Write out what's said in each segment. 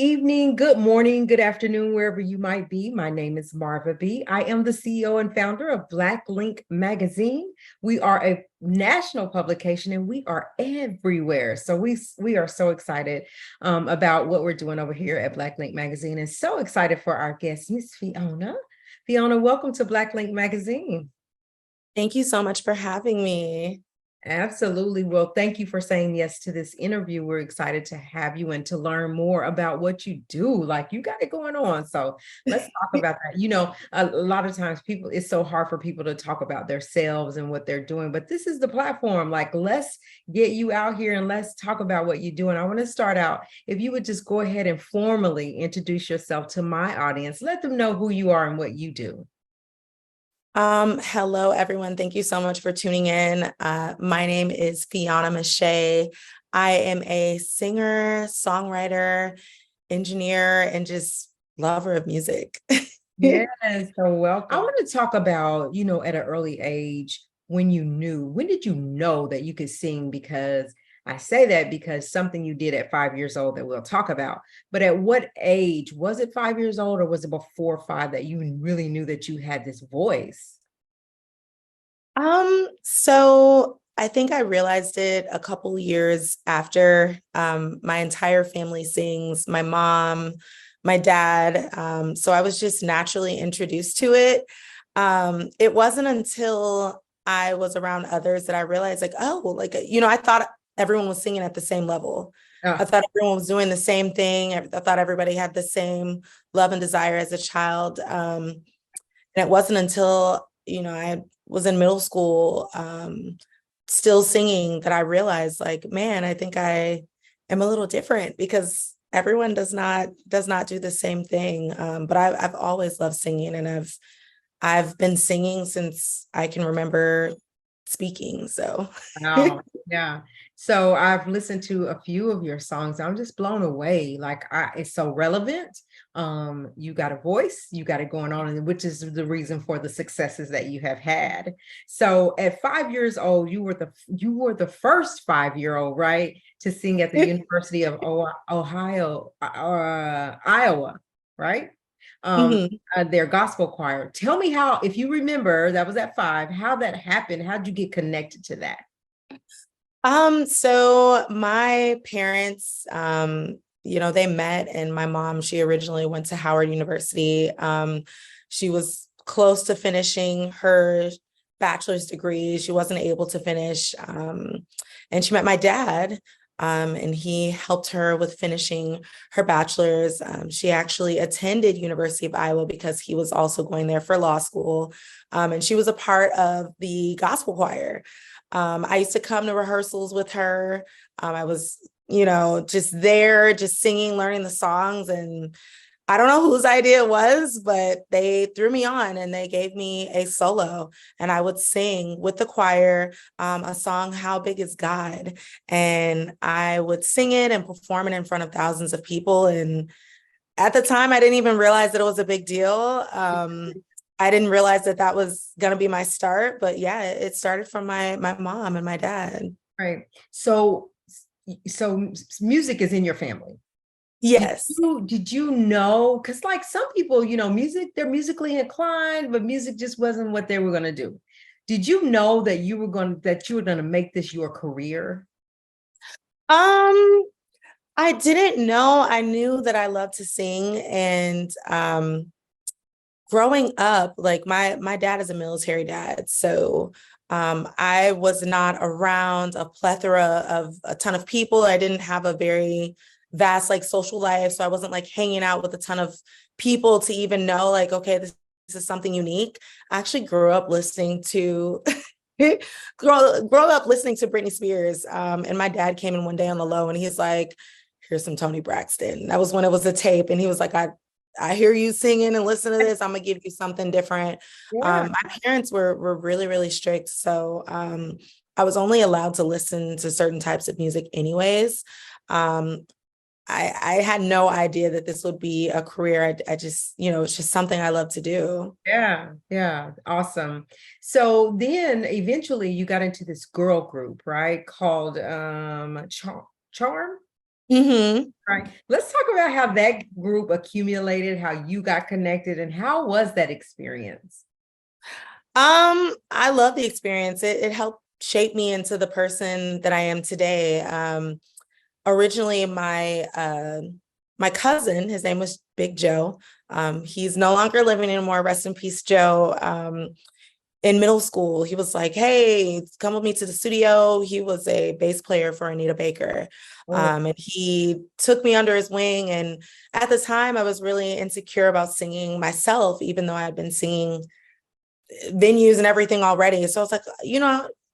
evening, good morning, good afternoon, wherever you might be. My name is Marva B. I am the CEO and founder of Black Link Magazine. We are a national publication and we are everywhere. So we are so excited about what we're doing over here at Black Link Magazine, and so excited for our guest, Miss Fi'ona. Fi'ona, welcome to Black Link Magazine. Thank you so much for having me. Absolutely. Well, thank you for saying yes to this interview. We're excited to have you and to learn more about what you do. Like, you got it going on. So let's talk about that. A lot of times it's so hard for people to talk about themselves and what they're doing, but this is the platform. Like, let's get you out here and let's talk about what you do. And I want to start out, if you would just go ahead and formally introduce yourself to my audience, let them know who you are and what you do. Hello, everyone. Thank you so much for tuning in. My name is Fi'ona Mesha. I am a singer, songwriter, engineer, and just lover of music. Yes, so welcome. I want to talk about, at an early age, when did you know that you could sing? Because I say that because something you did at 5 years old that we'll talk about. But at what age? Was it 5 years old or was it before 5 that you really knew that you had this voice? So I think I realized it a couple years after. My entire family sings, my mom, my dad. So I was just naturally introduced to it. It wasn't until I was around others that I realized I thought everyone was singing at the same level. I thought everyone was doing the same thing. I thought everybody had the same love and desire as a child. And it wasn't until, I was in middle school, still singing, that I realized, like, man, I think I am a little different because everyone does not do the same thing. But I've always loved singing, and I've been singing since I can remember speaking. So Wow. Yeah. So I've listened to a few of your songs. I'm just blown away. Like, it's so relevant. You got a voice, you got it going on, and which is the reason for the successes that you have had. So at 5 years old, you were the first 5-year-old, right, to sing at the University of Ohio, Iowa, right? Their gospel choir. Tell me how, if you remember, that was at 5, how that happened. How'd you get connected to that? So my parents, they met, and my mom, she originally went to Howard University. She was close to finishing her bachelor's degree. She wasn't able to finish. And she met my dad, and he helped her with finishing her bachelor's. She actually attended University of Iowa because he was also going there for law school. And she was a part of the gospel choir. I used to come to rehearsals with her. I was, just there, just singing, learning the songs. And I don't know whose idea it was, but they threw me on and they gave me a solo, and I would sing with the choir a song, "How Big Is God?" And I would sing it and perform it in front of thousands of people. And at the time, I didn't even realize that it was a big deal. I didn't realize that was going to be my start, but yeah, it started from my mom and my dad. Right. So music is in your family. Yes. Did you know? Because like some people, they're musically inclined, but music just wasn't what they were going to do. Did you know that you were going to make this your career? I didn't know. I knew that I loved to sing, and growing up, like my dad is a military dad, so I was not around a plethora of a ton of people. I didn't have a very vast like social life, so I wasn't like hanging out with a ton of people to even know like, okay, this is something unique. I actually grew up listening to grow up listening to Britney Spears, and my dad came in one day on the low and he's like, "Here's some Toni Braxton." That was when it was a tape, and he was like, I hear you singing and listen to this. I'm gonna give you something different. Yeah. My parents were really, really strict. So I was only allowed to listen to certain types of music anyways. I had no idea that this would be a career. I just, it's just something I love to do. Yeah. Yeah. Awesome. So then eventually you got into this girl group, right? Called Charm. Hmm. Right. Let's talk about how that group accumulated, how you got connected, and how was that experience? I love the experience. It helped shape me into the person that I am today. Originally my cousin, his name was Big Joe. He's no longer living anymore. Rest in peace, Joe. In middle school, he was like, "Hey, come with me to the studio." He was a bass player for Anita Baker. Oh, And he took me under his wing. And at the time, I was really insecure about singing myself, even though I had been singing venues and everything already. So I was like,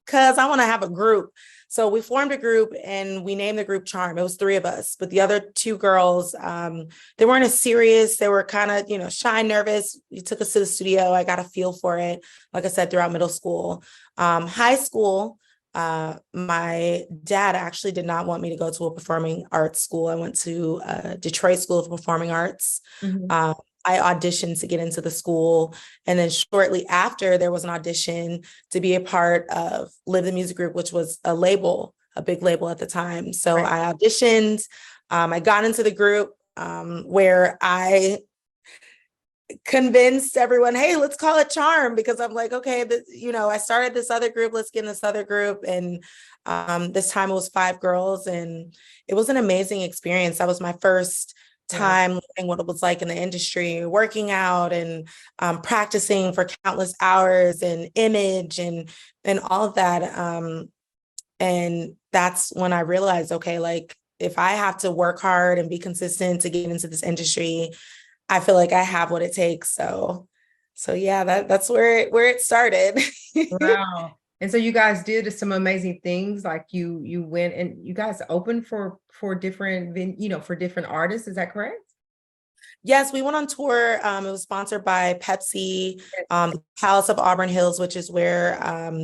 because I want to have a group. So we formed a group and we named the group Charm. It was three of us, but the other two girls, they weren't as serious. They were kind of, shy, nervous. We took us to the studio. I got a feel for it, like I said, throughout middle school. High school, my dad actually did not want me to go to a performing arts school. I went to Detroit School of Performing Arts. mhm. Um, I auditioned to get into the school. And then shortly after, there was an audition to be a part of Live the Music Group, which was a big label at the time. So Right. I auditioned. I got into the group where I convinced everyone, hey, let's call it Charm, because I'm like, okay, I started this other group, let's get in this other group. And this time it was five girls, and it was an amazing experience. That was my first Wow. time learning what it was like in the industry, working out and practicing for countless hours and image and all of that. And that's when I realized, okay, like if I have to work hard and be consistent to get into this industry, I feel like I have what it takes. So yeah, that's where it started. Wow. And so you guys did some amazing things. Like you went and you guys opened for different for different artists. Is that correct? Yes, we went on tour. It was sponsored by Pepsi, the Palace of Auburn Hills, which is where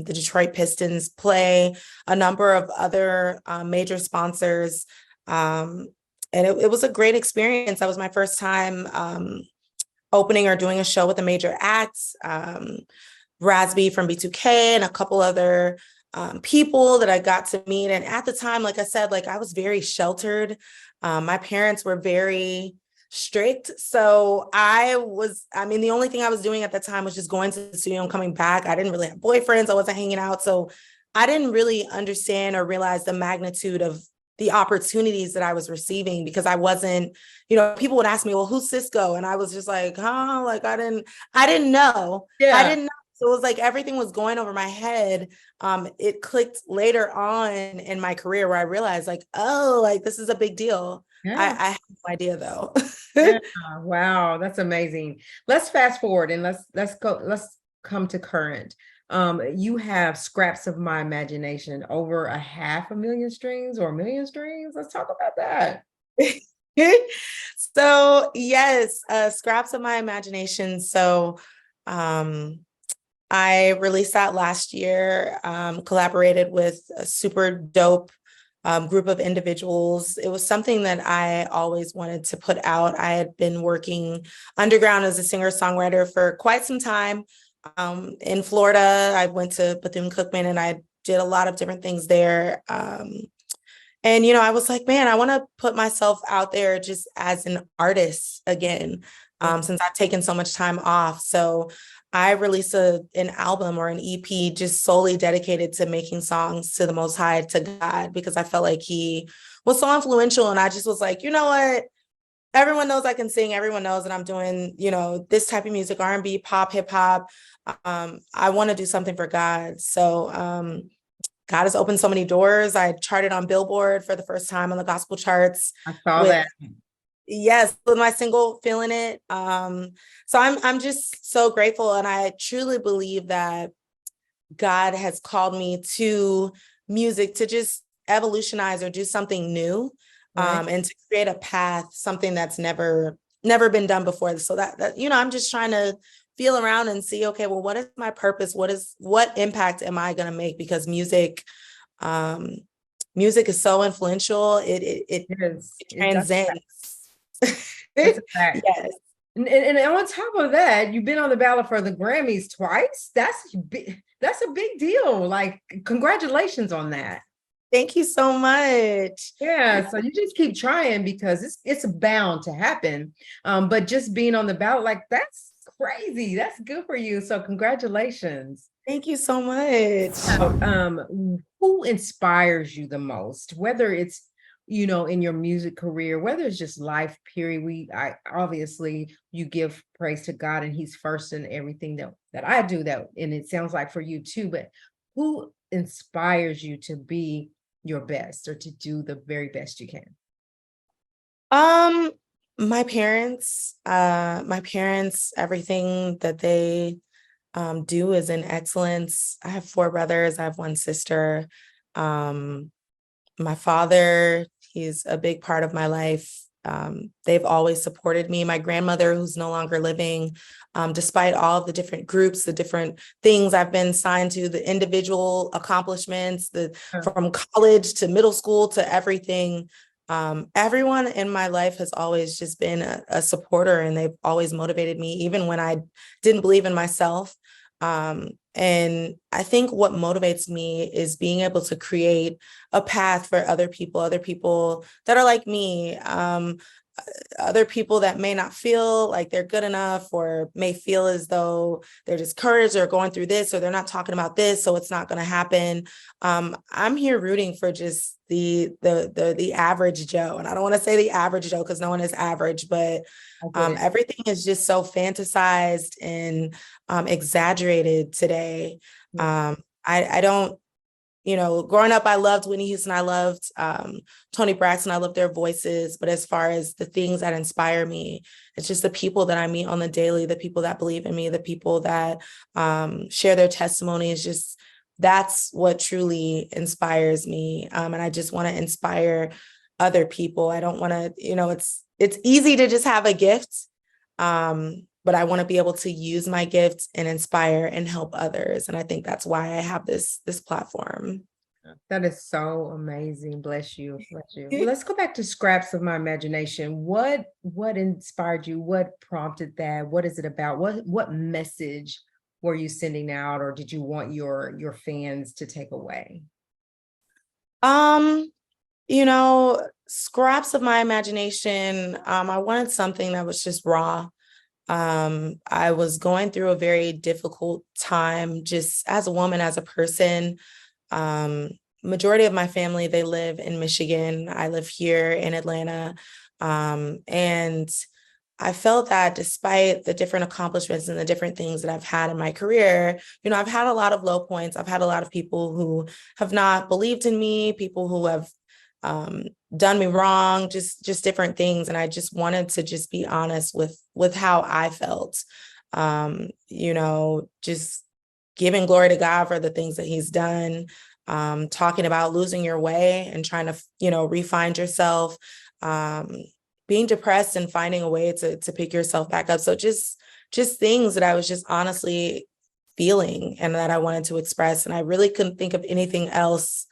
the Detroit Pistons play, a number of other major sponsors. Um, and it was a great experience. That was my first time opening or doing a show with a major act. Rasby from B2K and a couple other people that I got to meet. And at the time, like I said, like I was very sheltered. My parents were very strict. So the only thing I was doing at the time was just going to the studio and coming back. I didn't really have boyfriends. I wasn't hanging out. So I didn't really understand or realize the magnitude of the opportunities that I was receiving, because I wasn't, people would ask me, well, who's Cisco? And I was just like, huh? Like I didn't know. I Yeah. didn't know. So it was like everything was going over my head. It clicked later on in my career where I realized like, oh, like this is a big deal. Yeah. I had no idea though. Yeah. Wow, that's amazing. Let's fast forward and let's come to current. You have Scraps of My Imagination, over a 500,000 streams or a million streams. Let's talk about that. So yes, Scraps of My Imagination. So I released that last year, collaborated with a super dope group of individuals. It was something that I always wanted to put out. I had been working underground as a singer-songwriter for quite some time. In Florida, I went to Bethune-Cookman and I did a lot of different things there. And, I was like, man, I want to put myself out there just as an artist again, since I've taken so much time off. So I released an album or an EP just solely dedicated to making songs to the Most High, to God, because I felt like he was so influential. And I just was like, you know what? Everyone knows I can sing. Everyone knows that I'm doing, this type of music, R&B, pop, hip hop. I want to do something for God. So God has opened so many doors. I charted on Billboard for the first time on the gospel charts I saw with, that. yes, with my single Feeling It. So I'm just so grateful. And I truly believe that God has called me to music to just evolutionize or do something new, Right. and to create a path, something that's never been done before. So that I'm just trying to feel around and see, okay, well, what is my purpose? What impact am I going to make? Because um, music is so influential. It It is. That's a fact. transcends. That's a fact. Yes. And on top of that, you've been on the ballot for the Grammys twice. That's a big deal. Like, congratulations on that. Thank you so much. Yeah, so you just keep trying because it's bound to happen. But just being on the ballot, like that's crazy. That's good for you. So congratulations. Thank you so much. Who inspires you the most? Whether it's, in your music career, whether it's just life, period. I obviously you give praise to God and He's first in everything that I do that, and it sounds like for you too, but who inspires you to be your best or to do the very best you can? Um, my parents, everything that they do is in excellence. I have four brothers, I have one sister. Um, my father, he's a big part of my life. They've always supported me. My grandmother, who's no longer living, despite all the different groups, the different things I've been signed to, the individual accomplishments, from college to middle school to everything. Everyone in my life has always just been a supporter, and they've always motivated me, even when I didn't believe in myself. And I think what motivates me is being able to create a path for other people that are like me, other people that may not feel like they're good enough, or may feel as though they're discouraged or going through this, or they're not talking about this, so it's not going to happen. I'm here rooting for just the average Joe, and I don't want to say the average Joe because no one is average, but everything is just so fantasized and exaggerated today. I don't, growing up, I loved Whitney Houston. I loved Toni Braxton. I loved their voices. But as far as the things that inspire me, it's just the people that I meet on the daily, the people that believe in me, the people that share their testimonies. Just that's what truly inspires me. And I just want to inspire other people. I don't want to, it's easy to just have a gift. But I want to be able to use my gift and inspire and help others. And I think that's why I have this platform. That is so amazing. Bless you. Bless you. Well, let's go back to Scraps of My Imagination. What inspired you? What prompted that? What is it about? What message were you sending out, or did you want your fans to take away? Scraps of My Imagination. I wanted something that was just raw. I was going through a very difficult time just as a woman, as a person. Majority of my family, they live in Michigan. I live here in Atlanta. And I felt that despite the different accomplishments and the different things that I've had in my career, I've had a lot of low points. I've had a lot of people who have not believed in me, people who have done me wrong, just different things. And I just wanted to just be honest with how I felt, just giving glory to God for the things that He's done, talking about losing your way and trying to, refine yourself, being depressed and finding a way to pick yourself back up. So just things that I was just honestly feeling and that I wanted to express. And I really couldn't think of anything else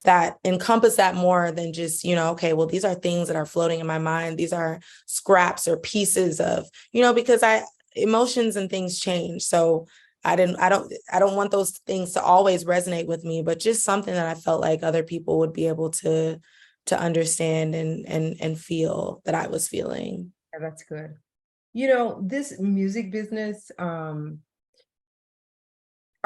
that encompass that more than just, okay, well, these are things that are floating in my mind. These are scraps or pieces of, because emotions and things change. So I don't want those things to always resonate with me, but just something that I felt like other people would be able to understand and feel that I was feeling. Yeah, that's good. This music business,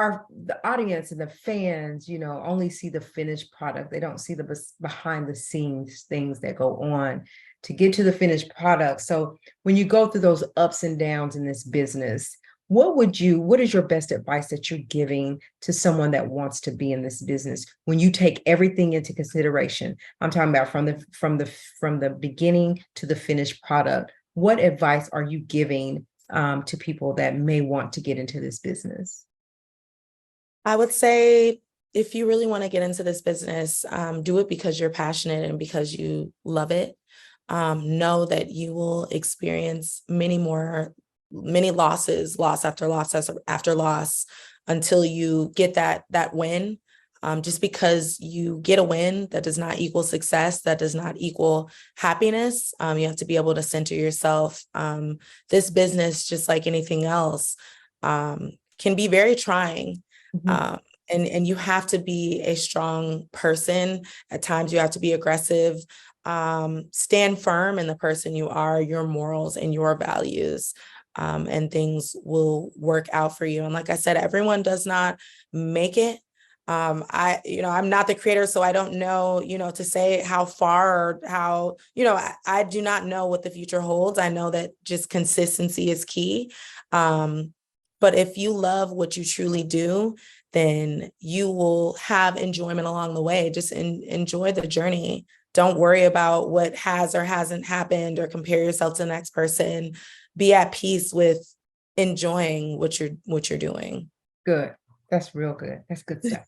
the audience and the fans, only see the finished product. They don't see the behind the scenes things that go on to get to the finished product. So when you go through those ups and downs in this business, what is your best advice that you're giving to someone that wants to be in this business when you take everything into consideration? I'm talking about from the beginning to the finished product. What advice are you giving to people that may want to get into this business? I would say if you really want to get into this business, do it because you're passionate and because you love it. Know that you will experience many losses, loss after loss after loss, until you get that win. Just because you get a win, that does not equal success, that does not equal happiness. You have to be able to center yourself. This business, just like anything else, can be very trying. And you have to be a strong person. At times you have to be aggressive. Stand firm in the person you are, your morals and your values, and things will work out for you. And like I said, everyone does not make it. I'm not the creator, so I don't know, to say how far or how, I do not know what the future holds. I know that just consistency is key. But if you love what you truly do, then you will have enjoyment along the way. Just enjoy the journey. Don't worry about what has or hasn't happened or compare yourself to the next person. Be at peace with enjoying what you're doing. Good. That's real good. That's good stuff.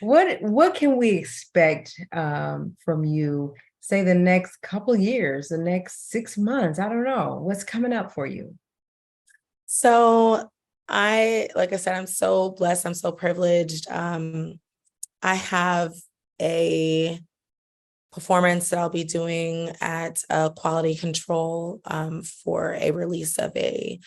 What can we expect from you, say the next couple years, the next 6 months? I don't know. What's coming up for you? So like I said, I'm so blessed. I'm so privileged. I have a performance that I'll be doing at Quality Control for a release of a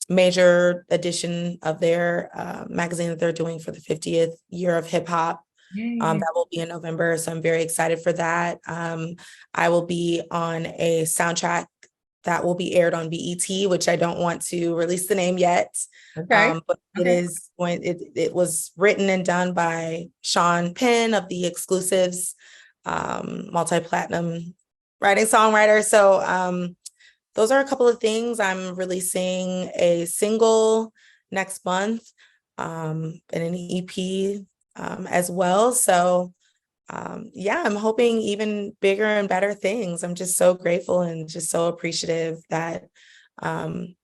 major edition of their magazine that they're doing for the 50th year of hip hop. That will be in November. So I'm very excited for that. I will be on a soundtrack that will be aired on BET, which I don't want to release the name yet. Okay. But it was written and done by Sean Penn of The Exclusives, multi-platinum writing songwriter. So those are a couple of things. I'm releasing a single next month, and an EP as well. So I'm hoping even bigger and better things. I'm just so grateful and just so appreciative that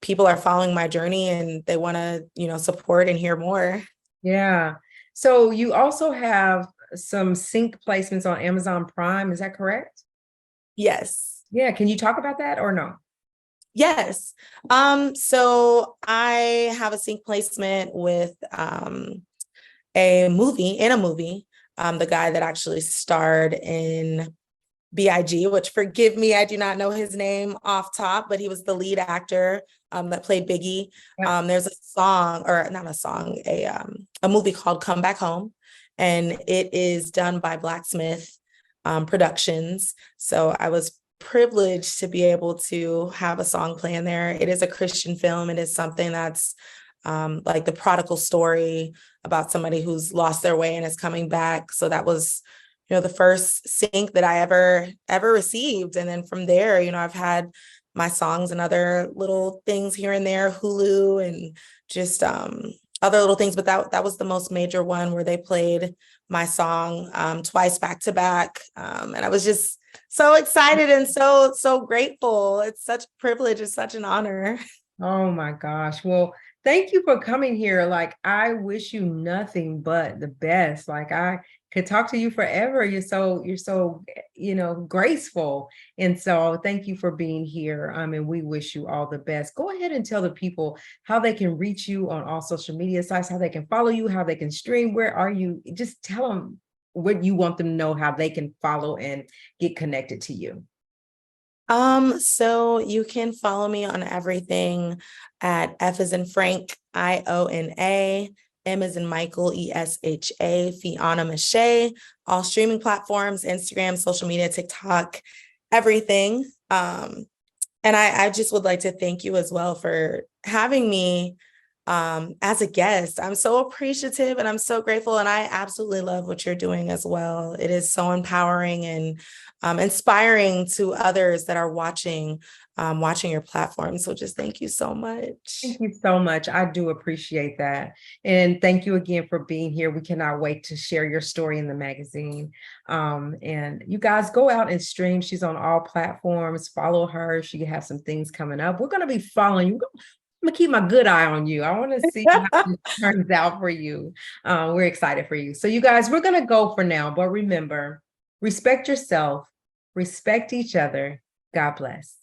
people are following my journey and they want to, support and hear more. Yeah. So you also have some sync placements on Amazon Prime. Is that correct? Yes. Yeah. Can you talk about that or no? Yes. So I have a sync placement with a movie, the guy that actually starred in BIG, which, forgive me, I do not know his name off top, but he was the lead actor that played Biggie. Yeah. There's a song, or not a song, a movie called Come Back Home, and it is done by Blacksmith Productions. So I was privileged to be able to have a song play in there. It is a Christian film. It is something that's like the prodigal story about somebody who's lost their way and is coming back. So that was, the first sync that I ever received. And then from there, I've had my songs and other little things here and there, Hulu and just other little things. But that was the most major one where they played my song twice back to back. And I was just so excited and so grateful. It's such a privilege. It's such an honor. Oh my gosh. Well, thank you for coming here. Like, I wish you nothing but the best. Like, I could talk to you forever. You're so, graceful. And so thank you for being here. And we wish you all the best. Go ahead and tell the people how they can reach you on all social media sites, how they can follow you, how they can stream. Where are you? Just tell them what you want them to know, how they can follow and get connected to you. So you can follow me on everything at F as in Frank, Iona, M as in Michael, ESHA, Fi'ona Mesha, all streaming platforms, Instagram, social media, TikTok, everything. And I just would like to thank you as well for having me as a guest. I'm so appreciative and I'm so grateful. And I absolutely love what you're doing as well. It is so empowering and inspiring to others that are watching your platform. So just thank you so much. Thank you so much. I do appreciate that. And thank you again for being here. We cannot wait to share your story in the magazine. And you guys go out and stream. She's on all platforms. Follow her. She has some things coming up. We're going to be following you. I'm gonna keep my good eye on you. I want to see how it turns out for you. We're excited for you. So you guys, we're gonna go for now, but remember, respect yourself, respect each other. God bless.